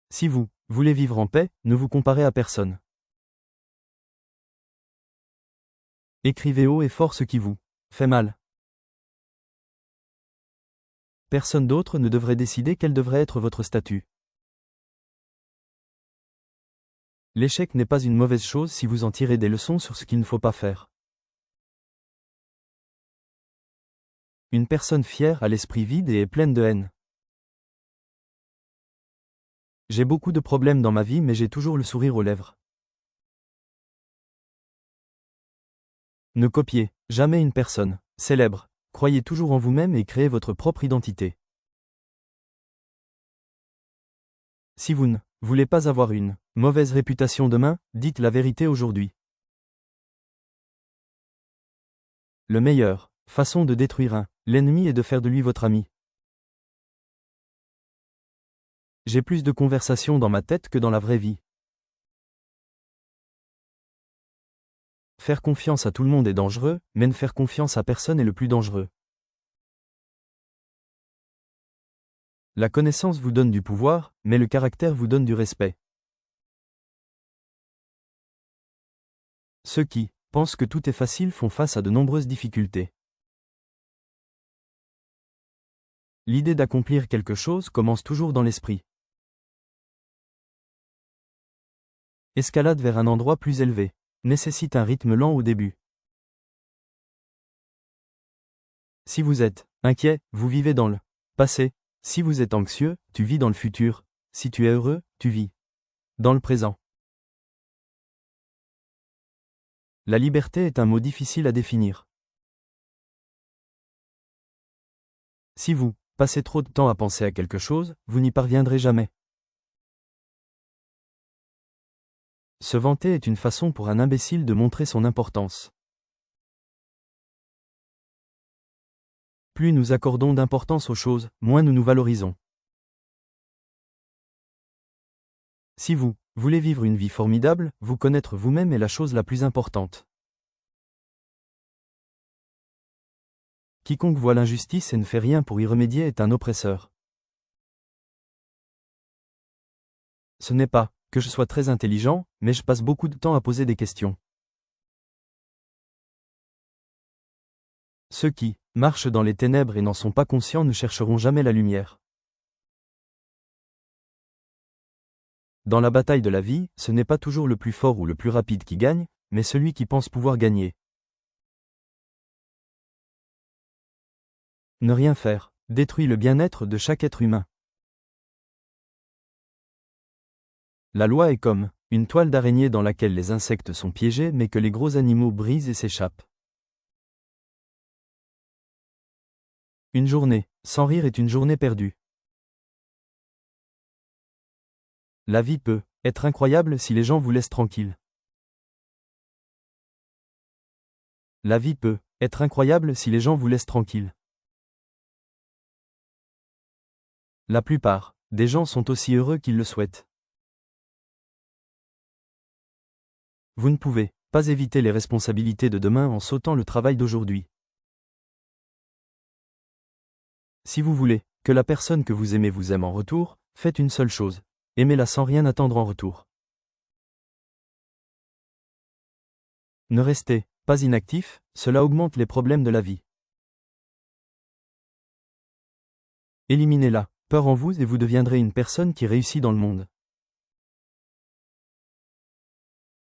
Si vous voulez vivre en paix, ne vous comparez à personne. Écrivez haut et fort ce qui vous fait mal. Personne d'autre ne devrait décider quel devrait être votre statut. L'échec n'est pas une mauvaise chose si vous en tirez des leçons sur ce qu'il ne faut pas faire. Une personne fière a l'esprit vide et est pleine de haine. J'ai beaucoup de problèmes dans ma vie mais j'ai toujours le sourire aux lèvres. Ne copiez jamais une personne célèbre. Croyez toujours en vous-même et créez votre propre identité. Si vous ne voulez pas avoir une mauvaise réputation demain, dites la vérité aujourd'hui. Le meilleur façon de détruire l'ennemi est de faire de lui votre ami. J'ai plus de conversations dans ma tête que dans la vraie vie. Faire confiance à tout le monde est dangereux, mais ne faire confiance à personne est le plus dangereux. La connaissance vous donne du pouvoir, mais le caractère vous donne du respect. Ceux qui pensent que tout est facile font face à de nombreuses difficultés. L'idée d'accomplir quelque chose commence toujours dans l'esprit. Escalade vers un endroit plus élevé nécessite un rythme lent au début. Si vous êtes inquiet, vous vivez dans le passé. Si vous êtes anxieux, tu vis dans le futur. Si tu es heureux, tu vis dans le présent. La liberté est un mot difficile à définir. Si vous passez trop de temps à penser à quelque chose, vous n'y parviendrez jamais. Se vanter est une façon pour un imbécile de montrer son importance. Plus nous accordons d'importance aux choses, moins nous nous valorisons. Si vous voulez vivre une vie formidable, vous connaître vous-même est la chose la plus importante. Quiconque voit l'injustice et ne fait rien pour y remédier est un oppresseur. Ce n'est pas que je sois très intelligent, mais je passe beaucoup de temps à poser des questions. Ceux qui marchent dans les ténèbres et n'en sont pas conscients ne chercheront jamais la lumière. Dans la bataille de la vie, ce n'est pas toujours le plus fort ou le plus rapide qui gagne, mais celui qui pense pouvoir gagner. Ne rien faire détruit le bien-être de chaque être humain. La loi est comme une toile d'araignée dans laquelle les insectes sont piégés mais que les gros animaux brisent et s'échappent. Une journée sans rire est une journée perdue. La vie peut être incroyable si les gens vous laissent tranquille. La vie peut être incroyable si les gens vous laissent tranquille. La plupart des gens sont aussi heureux qu'ils le souhaitent. Vous ne pouvez pas éviter les responsabilités de demain en sautant le travail d'aujourd'hui. Si vous voulez que la personne que vous aimez vous aime en retour, faites une seule chose. Aimez-la sans rien attendre en retour. Ne restez pas inactif, cela augmente les problèmes de la vie. Éliminez la peur en vous et vous deviendrez une personne qui réussit dans le monde.